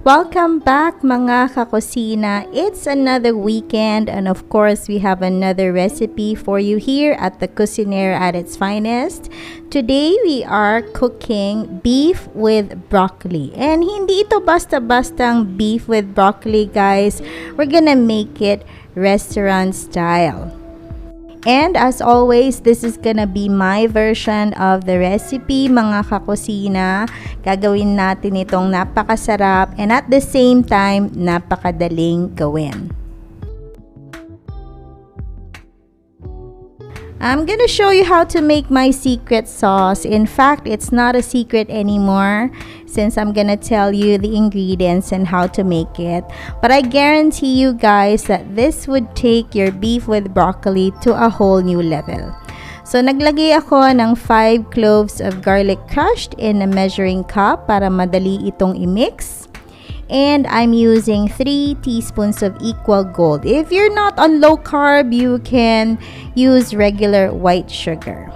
Welcome back mga kakusina. It's another weekend and of course we have another recipe for you here at the Cuisinaire at its finest. Today we are cooking beef with broccoli. And hindi ito basta-bastang beef with broccoli, guys. We're gonna make it restaurant style. And as always, this is gonna be my version of the recipe, mga kakusina. Gagawin natin itong napakasarap and at the same time, napakadaling gawin. I'm gonna show you how to make my secret sauce. In fact, it's not a secret anymore since I'm gonna tell you the ingredients and how to make it. But I guarantee you guys that this would take your beef with broccoli to a whole new level. So, naglagay ako ng 5 cloves of garlic crushed in a measuring cup para madali itong i-mix. And I'm using 3 teaspoons of equal gold. If you're not on low carb, you can use regular white sugar.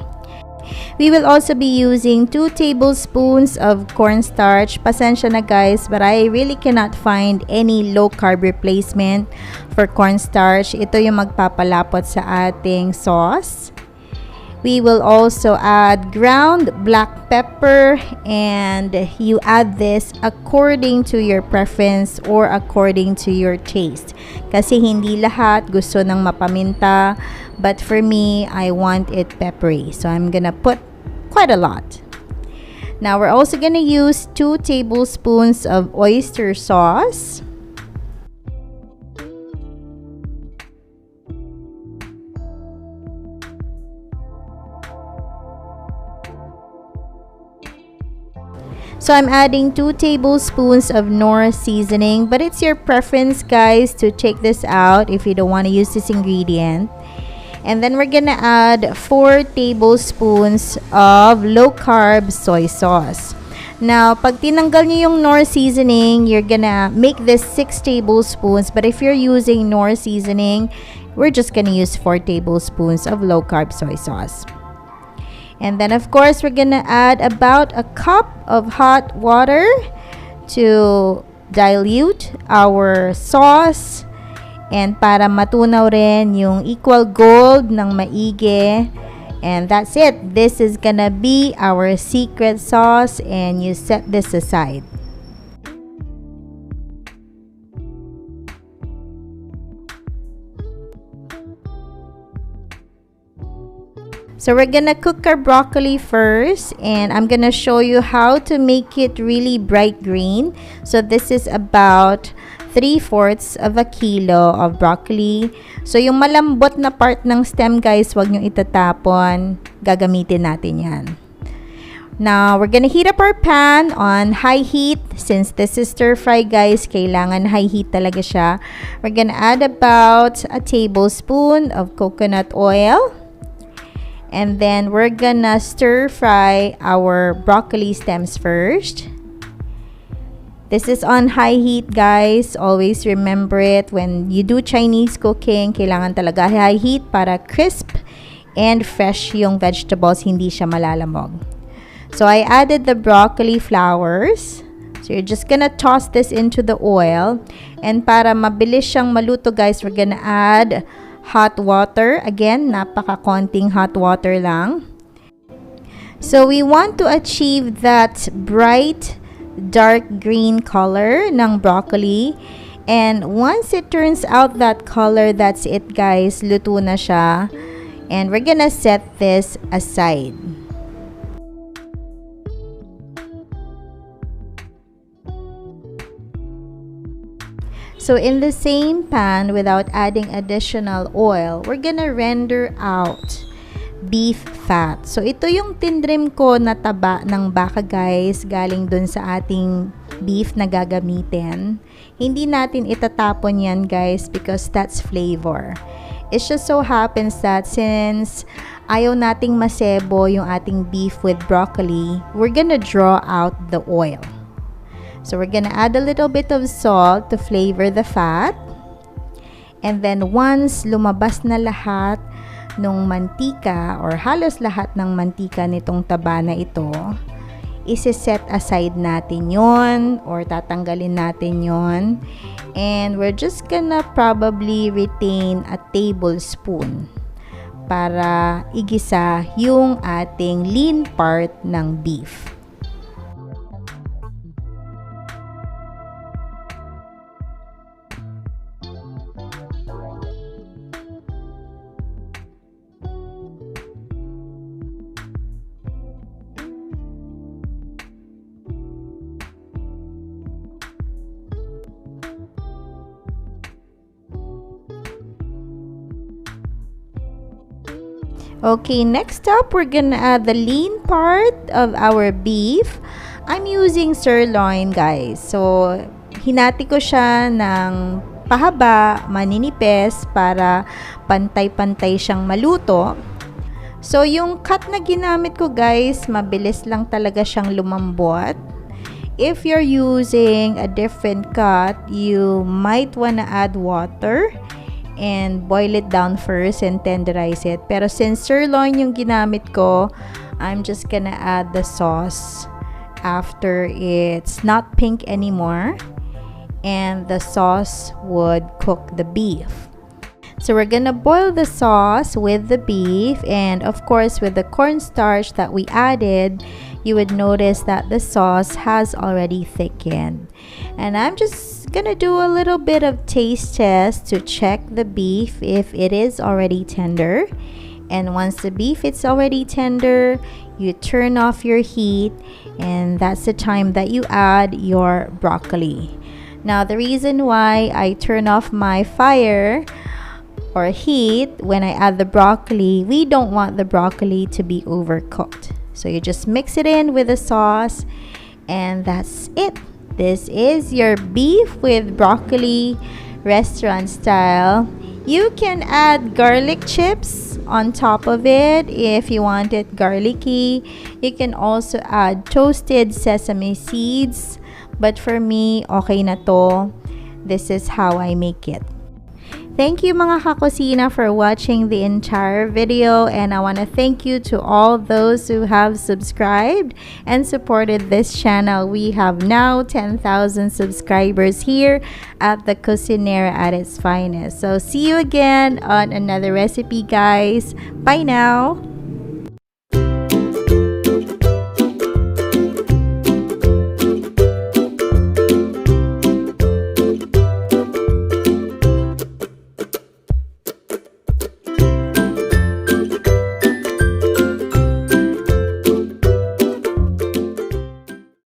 We will also be using 2 tablespoons of cornstarch. Pasensya na guys, but I really cannot find any low carb replacement for cornstarch. Ito yung magpapalapot sa ating sauce. We will also add ground black pepper, and you add this according to your preference or according to your taste. Kasi hindi lahat gusto ng mapaminta, but for me, I want it peppery. So I'm gonna put quite a lot. Now we're also gonna use 2 tablespoons of oyster sauce. So I'm adding 2 tablespoons of Knorr seasoning, but it's your preference guys to take this out if you don't want to use this ingredient. And then we're gonna add 4 tablespoons of low carb soy sauce. Now, pag tinanggal niyo yung Knorr seasoning, you're gonna make this 6 tablespoons, but if you're using Knorr seasoning, we're just gonna use 4 tablespoons of low carb soy sauce. And then of course, we're gonna add about a cup of hot water to dilute our sauce and para matunaw rin yung equal gold ng maigi. And that's it. This is gonna be our secret sauce, and you set this aside. So we're gonna cook our broccoli first, and I'm gonna show you how to make it really bright green. So this is about 3/4 of a kilo of broccoli. So yung malambot na part ng stem guys, wag nyo itatapon. Gagamitin natin yan. Now, we're gonna heat up our pan on high heat. Since this is stir fry guys, kailangan high heat talaga siya. We're gonna add about a tablespoon of coconut oil. And then we're gonna stir fry our broccoli stems first. This is on high heat guys. Always remember it when you do Chinese cooking. Kailangan talaga high heat para crisp and fresh yung vegetables, hindi siya malalamog. So I added the broccoli flowers. So you're just gonna toss this into the oil. And para mabilis siyang maluto guys, we're gonna add hot water. Again, napaka-konting hot water lang. So we want to achieve that bright dark green color ng broccoli. And once it turns out that color, that's it guys. Luto na siya. And we're gonna set this aside. So in the same pan, without adding additional oil, we're gonna render out beef fat. So ito yung tinrim ko na taba ng baka guys, galing dun sa ating beef na gagamitin. Hindi natin itatapon yan guys because that's flavor. It just so happens that since ayaw nating masebo yung ating beef with broccoli, we're gonna draw out the oil. So we're gonna add a little bit of salt to flavor the fat. And then once lumabas na lahat nung mantika or halos lahat ng mantika nitong taba na ito, isi-set aside natin yon or tatanggalin natin yon. And we're just gonna probably retain a tablespoon para igisa yung ating lean part ng beef. Okay, next up, we're gonna add the lean part of our beef. I'm using sirloin, guys. So, hinati ko siya ng pahaba, maninipis, para pantay-pantay siyang maluto. So, yung cut na ginamit ko, guys, mabilis lang talaga siyang lumambot. If you're using a different cut, you might wanna add water and boil it down first and tenderize it. Pero since sirloin yung ginamit ko, I'm just gonna add the sauce after it's not pink anymore, and the sauce would cook the beef. So we're gonna boil the sauce with the beef, and of course with the cornstarch that we added, you would notice that the sauce has already thickened. And I'm just gonna do a little bit of taste test to check the beef if it is already tender. And once the beef is already tender, you turn off your heat, and that's the time that you add your broccoli. Now, the reason why I turn off my fire or heat when I add the broccoli, we don't want the broccoli to be overcooked. So you just mix it in with the sauce, and that's it. This is your beef with broccoli, restaurant style. You can add garlic chips on top of it if you want it garlicky. You can also add toasted sesame seeds, but for me, okay na to. This is how I make it. Thank you mga kakusina for watching the entire video, and I want to thank you to all those who have subscribed and supported this channel. We have now 10,000 subscribers here at the Cucinera at its finest. So see you again on another recipe, guys. Bye now.